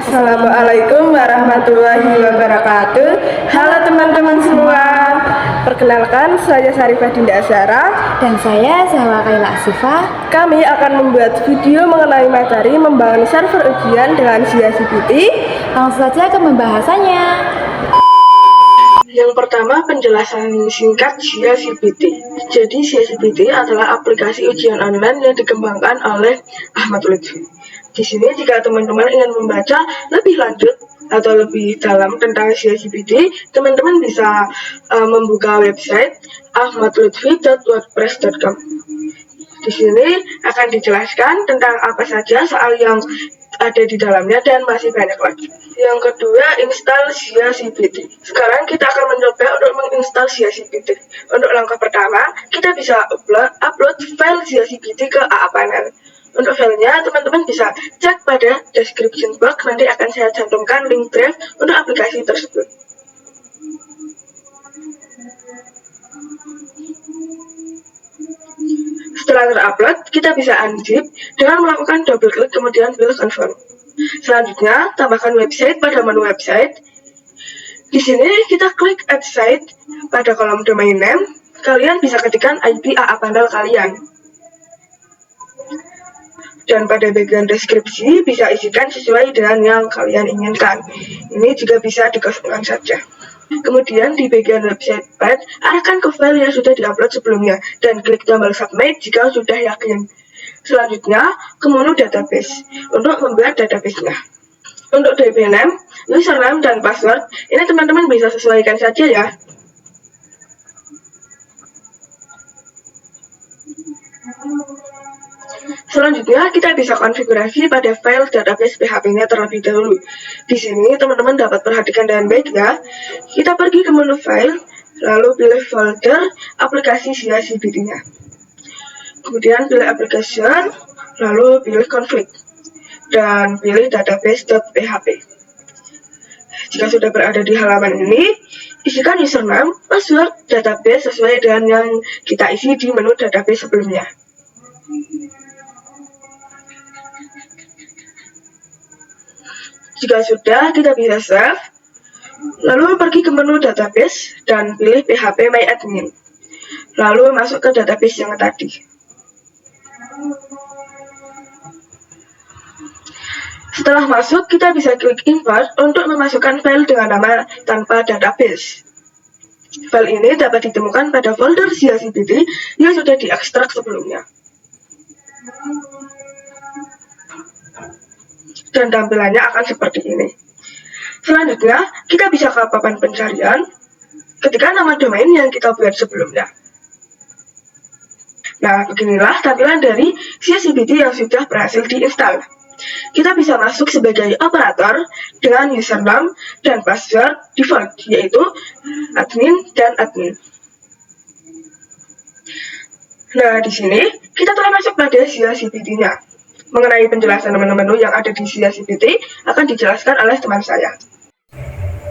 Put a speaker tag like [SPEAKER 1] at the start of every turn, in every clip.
[SPEAKER 1] Assalamualaikum warahmatullahi wabarakatuh. Halo teman-teman semua. Perkenalkan, saya Sarifah Dinda Asyara
[SPEAKER 2] dan saya Zahwa Kaila Asifah.
[SPEAKER 1] Kami akan membuat video mengenai materi membangun server ujian dengan ChatGPT.
[SPEAKER 2] Langsung saja ke pembahasannya.
[SPEAKER 1] Yang pertama, penjelasan singkat ChatGPT. Jadi ChatGPT adalah aplikasi ujian online yang dikembangkan oleh Ahmad Lutfi. Di sini jika teman-teman ingin membaca lebih lanjut atau lebih dalam tentang ChatGPT, teman-teman bisa membuka website ahmadlutfi.wordpress.com. Di sini akan dijelaskan tentang apa saja soal yang ada di dalamnya dan masih banyak lagi. Yang kedua, install ChatGPT. Sekarang kita akan mencoba untuk menginstal ChatGPT. Untuk langkah pertama, kita bisa upload file ChatGPT ke AA Panel. Untuk filenya, teman-teman bisa cek pada description box, nanti akan saya cantumkan link drive untuk aplikasi tersebut. Setelah terupload, kita bisa unzip dengan melakukan double klik kemudian pilih confirm. Selanjutnya, tambahkan website pada menu website. Di sini kita klik add site pada kolom domain name. Kalian bisa ketikkan IP AA Panel kalian. Dan pada bagian deskripsi bisa isikan sesuai dengan yang kalian inginkan. Ini juga bisa dikosongkan saja. Kemudian di bagian website page, arahkan ke file yang sudah diupload sebelumnya dan klik tombol submit jika sudah yakin. Selanjutnya, ke menu database untuk membuat database-nya. Untuk DB name, username, dan password, ini teman-teman bisa sesuaikan saja ya. Selanjutnya, kita bisa konfigurasi pada file database PHP-nya terlebih dahulu. Di sini, teman-teman dapat perhatikan dengan baik ya. Kita pergi ke menu file, lalu pilih folder aplikasi ChatGPT-nya. Kemudian pilih application, lalu pilih config, dan pilih database.php. Jika sudah berada di halaman ini, isikan username, password, database sesuai dengan yang kita isi di menu database sebelumnya. Jika sudah, kita bisa save, lalu pergi ke menu database dan pilih PHP My Admin. Lalu masuk ke database yang tadi. Setelah masuk, kita bisa klik import untuk memasukkan file dengan nama tanpa database. File ini dapat ditemukan pada folder ChatGPT yang sudah diekstrak sebelumnya. Dan tampilannya akan seperti ini. Selanjutnya, kita bisa ke papan pencarian, ketika nama domain yang kita buat sebelumnya. Nah, beginilah tampilan dari ChatGPT yang sudah berhasil diinstal. Kita bisa masuk sebagai operator dengan username dan password default, yaitu admin dan admin. Nah, di sini kita telah masuk pada ChatGPT-nya. Mengenai penjelasan menu-menu yang ada di ChatGPT akan dijelaskan oleh teman saya.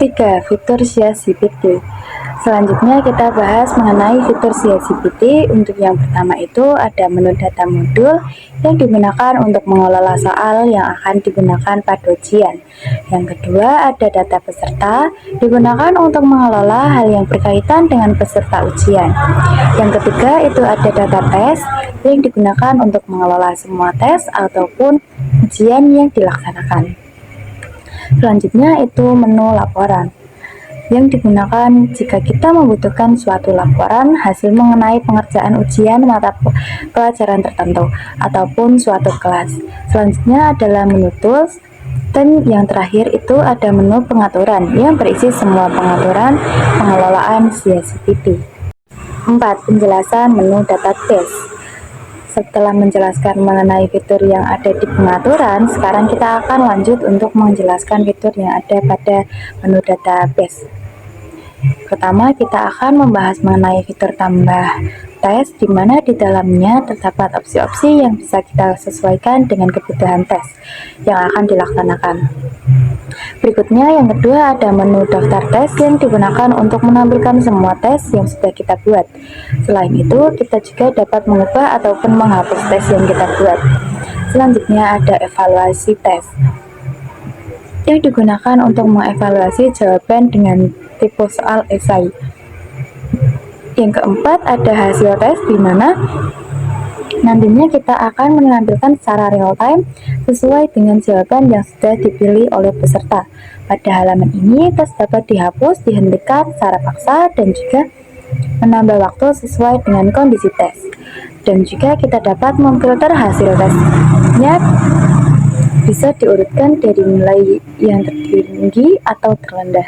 [SPEAKER 2] 3. Fitur ChatGPT. Selanjutnya kita bahas mengenai fitur ChatGPT. Untuk yang pertama itu ada menu data modul yang digunakan untuk mengelola soal yang akan digunakan pada ujian. Yang kedua ada data peserta, digunakan untuk mengelola hal yang berkaitan dengan peserta ujian. Yang ketiga itu ada data tes yang digunakan untuk mengelola semua tes ataupun ujian yang dilaksanakan. Selanjutnya itu menu laporan yang digunakan jika kita membutuhkan suatu laporan hasil mengenai pengerjaan ujian mata pelajaran tertentu ataupun suatu kelas. Selanjutnya adalah menu tools, dan yang terakhir itu ada menu pengaturan yang berisi semua pengaturan pengelolaan ChatGPT. 4. Penjelasan menu database. Setelah menjelaskan mengenai fitur yang ada di pengaturan, sekarang kita akan lanjut untuk menjelaskan fitur yang ada pada menu database. Pertama, kita akan membahas mengenai fitur tambah tes, di mana di dalamnya terdapat opsi-opsi yang bisa kita sesuaikan dengan kebutuhan tes yang akan dilaksanakan. Berikutnya, yang kedua ada menu daftar tes yang digunakan untuk menampilkan semua tes yang sudah kita buat. Selain itu, kita juga dapat mengubah ataupun menghapus tes yang kita buat. Selanjutnya ada evaluasi tes. yang digunakan untuk mengevaluasi jawaban dengan tipe soal esai. Yang keempat, ada hasil tes di mana nantinya kita akan menampilkan secara real time sesuai dengan jawaban yang sudah dipilih oleh peserta. Pada halaman ini, tes dapat dihapus, dihentikan secara paksa, dan juga menambah waktu sesuai dengan kondisi tes. Dan juga kita dapat memfilter hasil tesnya, bisa diurutkan dari nilai yang tertinggi atau terendah.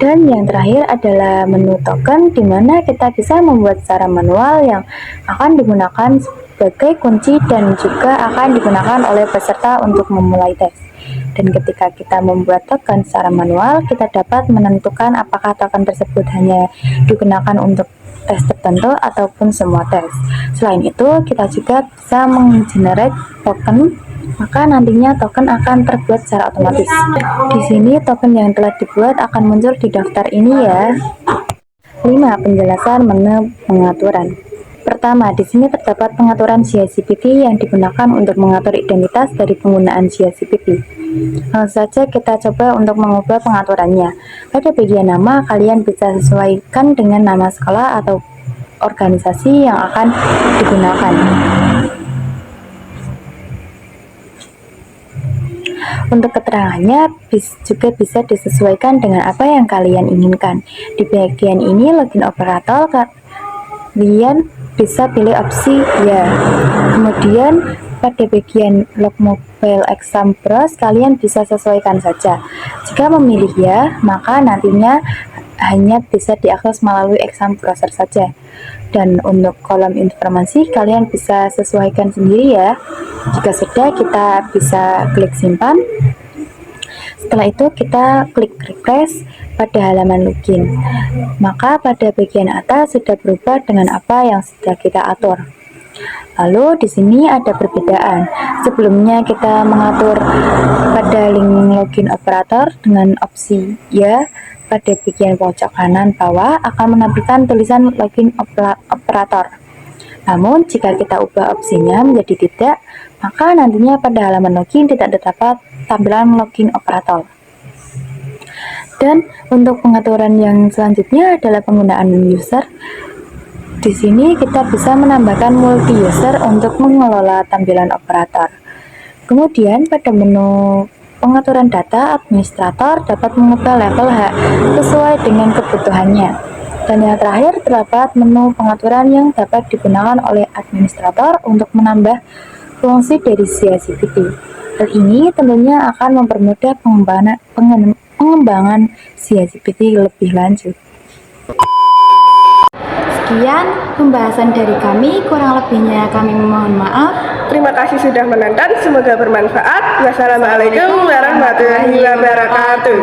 [SPEAKER 2] Dan yang terakhir adalah menu token, di mana kita bisa membuat secara manual yang akan digunakan sebagai kunci dan juga akan digunakan oleh peserta untuk memulai tes. Dan ketika kita membuat token secara manual, kita dapat menentukan apakah token tersebut hanya digunakan untuk tes tertentu ataupun semua tes. Selain itu, kita juga bisa menggenerate token, maka nantinya token akan terbuat secara otomatis. Di sini token yang telah dibuat akan muncul di daftar ini ya. 5. Penjelasan menu pengaturan. Pertama, di sini terdapat pengaturan ChatGPT yang digunakan untuk mengatur identitas dari penggunaan ChatGPT. Langsung saja kita coba untuk mengubah pengaturannya. Pada bagian nama, kalian bisa sesuaikan dengan nama sekolah atau organisasi yang akan digunakan. Untuk keterangannya juga bisa disesuaikan dengan apa yang kalian inginkan. Di bagian ini login operator, kalian bisa pilih opsi ya. Kemudian pada bagian log mobile exam browse, kalian bisa sesuaikan saja. Jika memilih ya, maka nantinya hanya bisa diakses melalui exam browser saja. Dan untuk kolom informasi kalian bisa sesuaikan sendiri ya. Jika sudah, kita bisa klik simpan. Setelah itu kita klik refresh pada halaman login. Maka pada bagian atas sudah berubah dengan apa yang sudah kita atur. Lalu di sini ada perbedaan. Sebelumnya kita mengatur pada link login operator dengan opsi ya. Pada bagian pojok kanan bawah akan menampilkan tulisan login operator. Namun jika kita ubah opsinya menjadi tidak, maka nantinya pada halaman login tidak terdapat tampilan login operator. Dan untuk pengaturan yang selanjutnya adalah penggunaan user. Di sini kita bisa menambahkan multi user untuk mengelola tampilan operator. Kemudian pada menu pengaturan data, administrator dapat mengubah level hak sesuai dengan kebutuhannya. Dan yang terakhir terdapat menu pengaturan yang dapat digunakan oleh administrator untuk menambah fungsi dari ChatGPT. Hal ini tentunya akan mempermudah pengembangan ChatGPT lebih lanjut. Sekian pembahasan dari kami, kurang lebihnya kami memohon maaf.
[SPEAKER 1] Terima kasih sudah menonton, semoga bermanfaat. Wassalamualaikum warahmatullahi wabarakatuh.